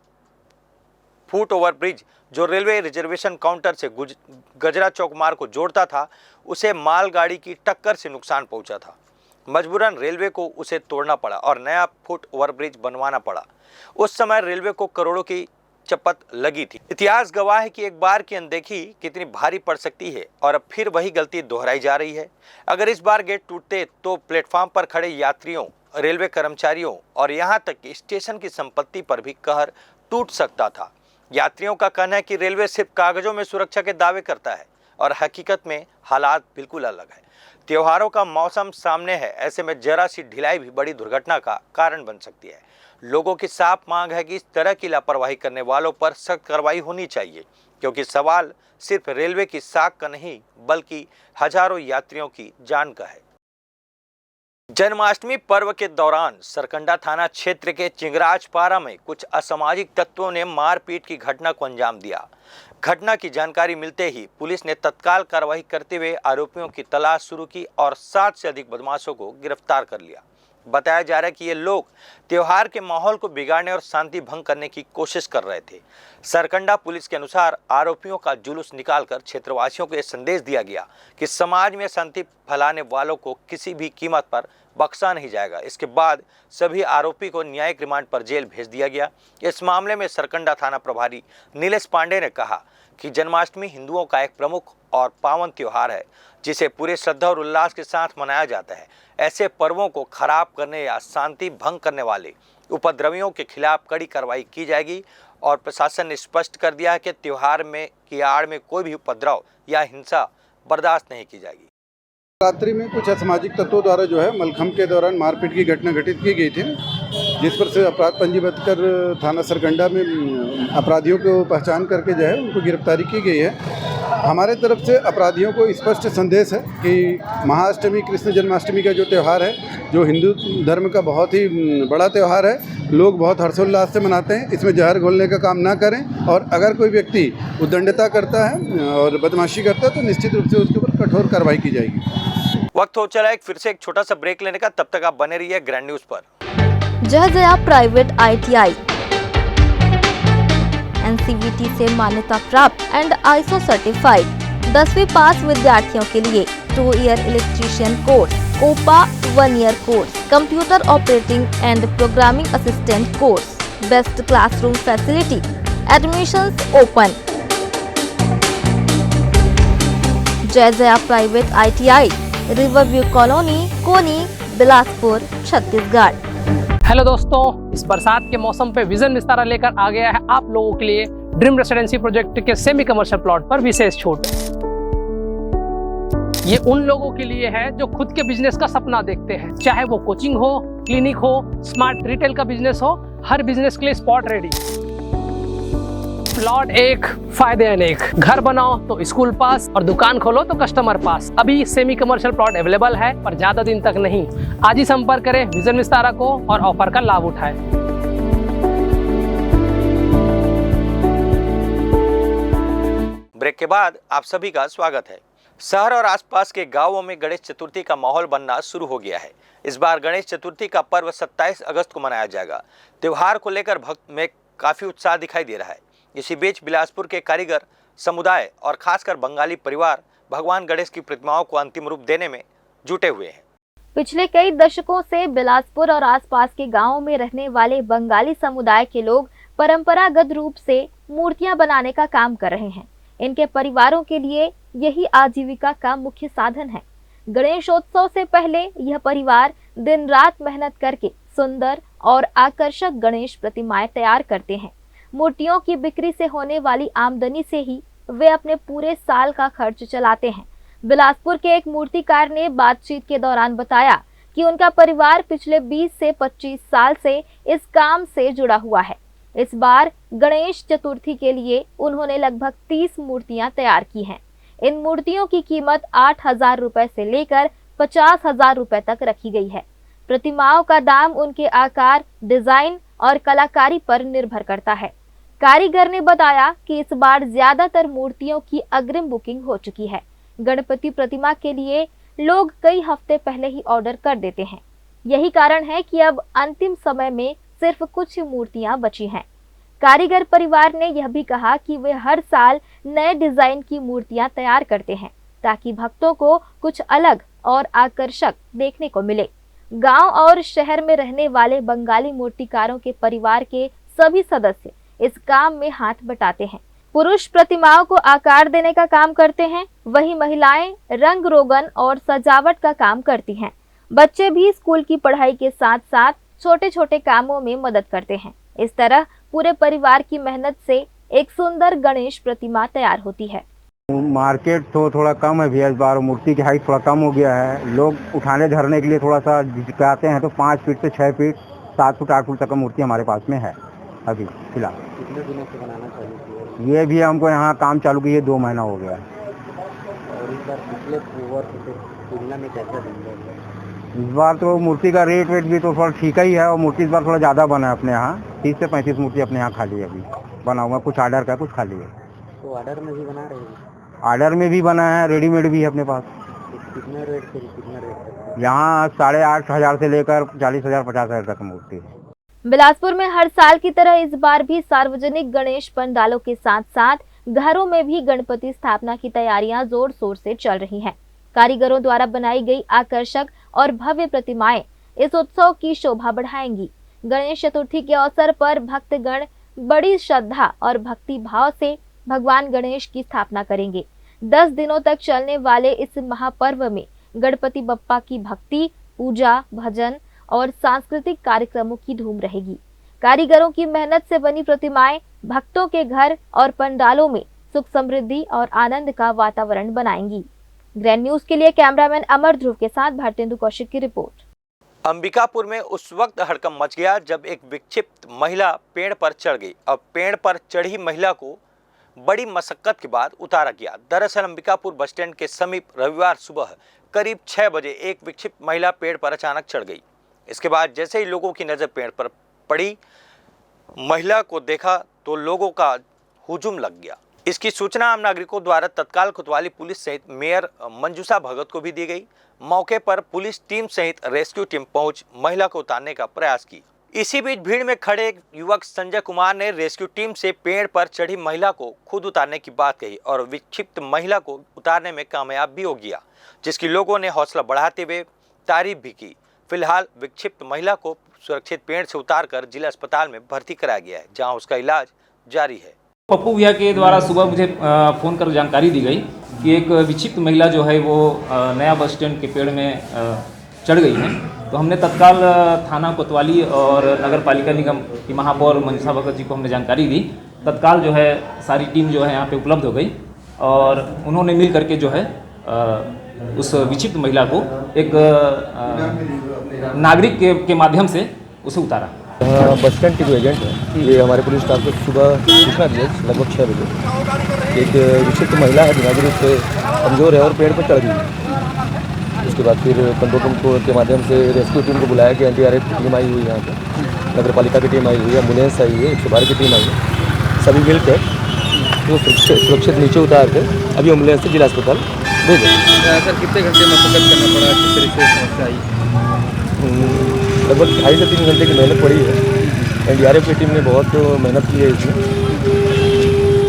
फुट ओवर ब्रिज जो रेलवे रिजर्वेशन काउंटर से गजरा चौक मार्ग को जोड़ता था उसे मालगाड़ी की टक्कर से नुकसान पहुंचा था। मजबूरन रेलवे को उसे तोड़ना पड़ा और नया फुट ओवर ब्रिज बनवाना पड़ा। उस समय रेलवे को करोड़ों की चपत लगी थी। इतिहास गवाह है कि एक बार की अनदेखी कितनी भारी पड़ सकती है और अब फिर वही गलती दोहराई जा रही है। अगर इस बार गेट टूटते तो प्लेटफॉर्म पर खड़े यात्रियों, रेलवे कर्मचारियों और यहाँ तक कि स्टेशन की संपत्ति पर भी कहर टूट सकता था। यात्रियों का कहना है कि रेलवे सिर्फ कागजों में सुरक्षा के दावे करता है और हकीकत में हालात बिल्कुल अलग है। त्योहारों का मौसम सामने है, ऐसे में जरा सी ढिलाई भी बड़ी दुर्घटना का कारण बन सकती है। लोगों की साफ मांग है कि इस तरह की लापरवाही करने वालों पर सख्त कार्रवाई होनी चाहिए, क्योंकि सवाल सिर्फ रेलवे की साख का नहीं बल्कि हजारों यात्रियों की जान का है। जन्माष्टमी पर्व के दौरान सरकंडा थाना क्षेत्र के चिंगराजपारा में कुछ असामाजिक तत्वों ने मारपीट की घटना को अंजाम दिया। घटना की जानकारी मिलते ही पुलिस ने तत्काल कार्रवाई करते हुए आरोपियों की तलाश शुरू की और 60 से अधिक बदमाशों को गिरफ्तार कर लिया। बताया जा रहा है कि ये लोग त्योहार के माहौल को बिगाड़ने और शांति भंग करने की कोशिश कर रहे थे। सरकंडा पुलिस के अनुसार आरोपियों का जुलूस निकालकर क्षेत्रवासियों को यह संदेश दिया गया कि समाज में शांति फैलाने वालों को किसी भी कीमत पर बख्शा नहीं जाएगा। इसके बाद सभी आरोपी को न्यायिक रिमांड पर जेल भेज दिया गया। इस मामले में सरकंडा थाना प्रभारी नीलेश पांडे ने कहा कि जन्माष्टमी हिंदुओं का एक प्रमुख और पावन त्योहार है जिसे पूरे श्रद्धा और उल्लास के साथ मनाया जाता है। ऐसे पर्वों को खराब करने या शांति भंग करने वाले उपद्रवियों के खिलाफ कड़ी कार्रवाई की जाएगी और प्रशासन ने स्पष्ट कर दिया है कि त्योहार में की आड़ में कोई भी उपद्रव या हिंसा बर्दाश्त नहीं की जाएगी। रात्रि में कुछ असामाजिक तत्वों द्वारा जो है मलखम के दौरान मारपीट की घटना घटित की गई थी, जिस पर से अपराध पंजीबद्ध कर थाना सरकंडा में अपराधियों को पहचान करके जो है उनको गिरफ्तारी की गई है। हमारे तरफ से अपराधियों को स्पष्ट संदेश है कि महाअष्टमी कृष्ण जन्माष्टमी का जो त्यौहार है, जो हिंदू धर्म का बहुत ही बड़ा त्यौहार है, लोग बहुत हर्षोल्लास से मनाते हैं। इसमें जहर घोलने का काम ना करें और अगर कोई व्यक्ति उद्दंडता करता है और बदमाशी करता है तो निश्चित रूप से उसके ऊपर कठोर कार्रवाई की जाएगी। वक्त हो चला है फिर से एक छोटा सा ब्रेक लेने का, तब तक आप बने रहिए ग्रैंड न्यूज पर। जय जया प्राइवेट ITI NCVT से मान्यता प्राप्त एंड ISO सर्टिफाइड 10वीं पास विद्यार्थियों के लिए 2 year electrician course, OPA 1 year course, computer operating and programming assistant course, best classroom facility, admissions open. Jai Jaya private ITI, river view colony, Koni, Bilaspur, Chhattisgarh. Hello दोस्तों, इस बरसात के मौसम पे विजन विस्तारा लेकर आ गया है आप लोगों के लिए ड्रीम रेसिडेंसी प्रोजेक्ट के सेमी कमर्शियल प्लॉट पर विशेष छूट। ये उन लोगों के लिए है जो खुद के बिजनेस का सपना देखते हैं, चाहे वो कोचिंग हो, क्लिनिक हो, स्मार्ट रिटेल का बिजनेस हो, हर बिजनेस के लिए स्पॉट रेडी। प्लॉट एक, फायदे अनेक। घर बनाओ तो स्कूल पास और दुकान खोलो तो कस्टमर पास। अभी सेमी कमर्शियल प्लॉट अवेलेबल है पर ज्यादा दिन तक नहीं। आज ही संपर्क करें विजन विस्तारा को और ऑफर का लाभ उठाएं। ब्रेक के बाद आप सभी का स्वागत है। शहर और आसपास के गांवों में गणेश चतुर्थी का माहौल बनना शुरू हो गया है। इस बार गणेश चतुर्थी का पर्व 27 अगस्त को मनाया जाएगा। त्योहार को लेकर भक्त में काफी उत्साह दिखाई दे रहा है। इसी बीच बिलासपुर के कारीगर समुदाय और खासकर बंगाली परिवार भगवान गणेश की प्रतिमाओं को अंतिम रूप देने में जुटे हुए हैं। पिछले कई दशकों से बिलासपुर और आसपास के गांवों में रहने वाले बंगाली समुदाय के लोग परंपरागत रूप से मूर्तियां बनाने का काम कर रहे हैं। इनके परिवारों के लिए यही आजीविका का मुख्य साधन है। गणेशोत्सव से पहले यह परिवार दिन रात मेहनत करके सुंदर और आकर्षक गणेश प्रतिमाएं तैयार करते हैं। मूर्तियों की बिक्री से होने वाली आमदनी से ही वे अपने पूरे साल का खर्च चलाते हैं। बिलासपुर के एक मूर्तिकार ने बातचीत के दौरान बताया कि उनका परिवार पिछले 20 से 25 साल से इस काम से जुड़ा हुआ है। इस बार गणेश चतुर्थी के लिए उन्होंने लगभग 30 मूर्तियां तैयार की हैं। इन मूर्तियों की कीमत 8,000 रुपए से लेकर 50,000 रुपए तक रखी गई है। प्रतिमाओं का दाम उनके आकार, डिजाइन और कलाकारी पर निर्भर करता है। कारीगर ने बताया कि इस बार ज्यादातर मूर्तियों की अग्रिम बुकिंग हो चुकी है। गणपति प्रतिमा के लिए लोग कई हफ्ते पहले ही ऑर्डर कर देते हैं। यही कारण है कि अब अंतिम समय में सिर्फ कुछ मूर्तियां बची हैं। कारीगर परिवार ने यह भी कहा कि वे हर साल नए डिजाइन की मूर्तियां तैयार करते हैं ताकि भक्तों को कुछ अलग और आकर्षक देखने को मिले। गांव और शहर में रहने वाले बंगाली मूर्तिकारों के परिवार के सभी सदस्य इस काम में हाथ बटाते हैं। पुरुष प्रतिमाओं को आकार देने का काम करते हैं, वहीं महिलाएं रंग रोगन और सजावट का काम करती हैं। बच्चे भी स्कूल की पढ़ाई के साथ साथ छोटे छोटे कामों में मदद करते हैं। इस तरह पूरे परिवार की मेहनत से एक सुंदर गणेश प्रतिमा तैयार होती है। मार्केट तो थोड़ा कम है भैया, इस बार मूर्ति की हाइट थोड़ा कम हो गया है। लोग उठाने धरने के लिए थोड़ा सा झिझकाते हैं, तो 5 फीट से 6 फीट 7 फुट 8 फुट तक का मूर्ति हमारे पास में है अभी फिलहाल। कितने दिनों से बनाना चालू किया? ये भी हमको यहाँ काम चालू किए 2 महीना हो गया। और इस बार पिछले वर्ष से तुलना में कैसा दिन है? इस बार तो मूर्ति का रेट भी तो थोड़ा ठीक ही है, और मूर्ति इस बार थोड़ा ज़्यादा बना है अपने यहाँ। 30 से 35 मूर्ति अपने यहाँ खाली है अभी बना हुआ, कुछ ऑर्डर का कुछ खाली है। तो ऑर्डर में भी बना रहे हैं? ऑर्डर में भी बना है, रेडीमेड भी है अपने पास। कितना रेट से कितना रेट? यहाँ 8,500 से लेकर 40,000 50,000 तक मूर्ति है। बिलासपुर में हर साल की तरह इस बार भी सार्वजनिक गणेश पंडालों के साथ साथ घरों में भी गणपति स्थापना की तैयारियां जोर शोर से चल रही हैं। कारीगरों द्वारा बनाई गई आकर्षक और भव्य प्रतिमाएं इस उत्सव की शोभा बढ़ाएंगी। गणेश चतुर्थी के अवसर पर भक्तगण बड़ी श्रद्धा और भक्ति भाव से भगवान गणेश की स्थापना करेंगे। 10 दिनों तक चलने वाले इस महापर्व में गणपति बप्पा की भक्ति, पूजा, भजन और सांस्कृतिक कार्यक्रमों की धूम रहेगी। कारीगरों की मेहनत से बनी प्रतिमाएं भक्तों के घर और पंडालों में सुख समृद्धि और आनंद का वातावरण बनाएंगी। ग्रैंड न्यूज के लिए कैमरामैन अमर ध्रुव के साथ भारतेंदु कौशिक की रिपोर्ट। अंबिकापुर में उस वक्त हड़कंप मच गया जब एक विक्षिप्त महिला पेड़ पर चढ़ गई। अब पेड़ पर चढ़ी महिला को बड़ी मशक्कत के बाद उतारा गया। दरअसल अंबिकापुर बस स्टैंड के समीप रविवार सुबह करीब 6 बजे एक विक्षिप्त महिला पेड़ पर अचानक चढ़ गई। इसके बाद जैसे ही लोगों की नज़र पेड़ पर पड़ी, महिला को देखा तो लोगों का हुजूम लग गया। इसकी सूचना आम नागरिकों द्वारा तत्काल कोतवाली पुलिस सहित मेयर मंजूषा भगत को भी दी गई। मौके पर पुलिस टीम सहित रेस्क्यू टीम पहुंच महिला को उतारने का प्रयास की। इसी बीच भीड़ में खड़े एक युवक संजय कुमार ने रेस्क्यू टीम से पेड़ पर चढ़ी महिला को खुद उतारने की बात कही और विक्षिप्त महिला को उतारने में कामयाब भी हो गया, जिसकी लोगों ने हौसला बढ़ाते हुए तारीफ भी की। फिलहाल विक्षिप्त महिला को सुरक्षित पेड़ से उतारकर जिला अस्पताल में भर्ती कराया गया है, जहां उसका इलाज जारी है। पप्पू भैया के द्वारा सुबह मुझे फ़ोन कर जानकारी दी गई कि एक विक्षिप्त महिला जो है वो नया बस स्टैंड के पेड़ में चढ़ गई है। तो हमने तत्काल थाना कोतवाली और नगर पालिका निगम की महापौर मंजूषा भगत जी को हमने जानकारी दी। तत्काल जो है सारी टीम जो है यहाँ पे उपलब्ध हो गई और उन्होंने मिल करके जो है उस विक्षिप्त महिला को एक नागरिक के माध्यम से उसे उतारा। बस स्टैंड के जो एजेंट हैं ये हमारे पुलिस स्टाफ को सुबह सूचना दी लगभग 6 बजे एक विक्षिप्त महिला है, दिमागी रूप से कमज़ोर है और पेड़ पर चढ़ गई। उसके बाद फिर कंट्रोल रूम के माध्यम से रेस्क्यू टीम को बुलाया कि NDRF की टीम आई हुई है, यहाँ पर नगर पालिका की टीम आई हुई है, एम्बुलेंस आई है, 112 की टीम आई है। सभी मिलकर उसको सुरक्षित नीचे उतार कर अभी एम्बुलेंस से जिला अस्पताल भेजा। सर कितने घंटे में फोकस करना पड़ा, किस तरीके से समस्या आई? लगभग 2.5 से 3 घंटे की मेहनत पड़ी है। एनडीआरएफ की टीम ने बहुत मेहनत की है इसमें।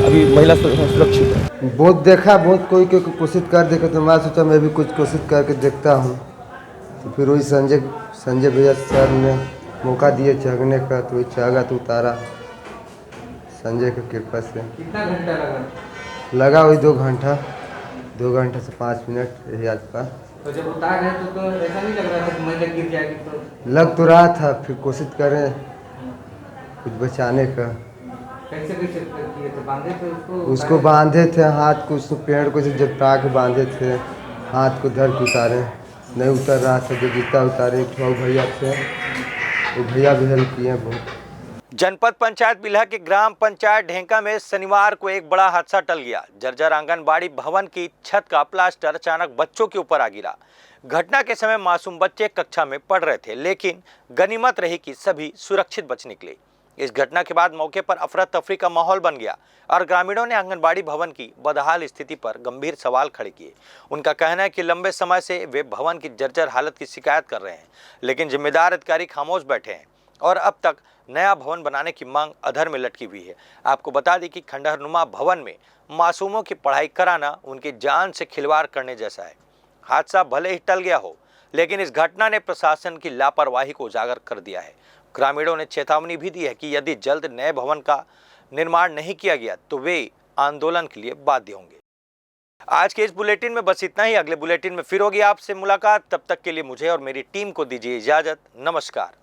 अभी महिला सुरक्षित है। बहुत देखा, बहुत कोई कोशिश कर देखा, तो मैं सोचा मैं भी कुछ कोशिश करके देखता हूँ। तो फिर वही संजय भैया सर ने मौका दिए चढ़ने का, तो वही चढ़ा तो उतारा संजय की कृपा से। कितना घंटा लगा? लगा वही 2 घंटा से 5 मिनट यही आसपास। तो जब उतार रहे तो ऐसा नहीं लग रहा था कि महिला गिर जाएगी? तो लग तो रहा था, फिर कोशिश करें कुछ बचाने का। कैसे किए थे? बांधे थे उसको बांधे थे हाथ को, उसको पेड़ को जपटा के बांधे थे, हाथ को धर के उतारे, नहीं उतर रहा था, जो जितना उतारे भैया थे, वो भैया भी हेल्प किए बहुत। जनपद पंचायत बिल्हा के ग्राम पंचायत ढेंका में शनिवार को एक बड़ा हादसा टल गया। जर्जर आंगनबाड़ी भवन की छत का प्लास्टर अचानक बच्चों के ऊपर आ गिरा। घटना के समय मासूम बच्चे कक्षा में पढ़ रहे थे, लेकिन गनीमत रही कि सभी सुरक्षित बच निकले। इस घटना के बाद मौके पर अफरा तफरी का माहौल बन गया और ग्रामीणों ने आंगनबाड़ी भवन की बदहाल स्थिति पर गंभीर सवाल खड़े किए। उनका कहना है कि लंबे समय से वे भवन की जर्जर हालत की शिकायत कर रहे हैं, लेकिन जिम्मेदार अधिकारी खामोश बैठे हैं और अब तक नया भवन बनाने की मांग अधर में लटकी हुई है। आपको बता दें कि खंडहरनुमा भवन में मासूमों की पढ़ाई कराना उनकी जान से खिलवाड़ करने जैसा है। हादसा भले ही टल गया हो, लेकिन इस घटना ने प्रशासन की लापरवाही को उजागर कर दिया है। ग्रामीणों ने चेतावनी भी दी है कि यदि जल्द नए भवन का निर्माण नहीं किया गया तो वे आंदोलन के लिए बाध्य होंगे। आज के इस बुलेटिन में बस इतना ही। अगले बुलेटिन में फिर होगी आपसे मुलाकात। तब तक के लिए मुझे और मेरी टीम को दीजिए इजाजत। नमस्कार।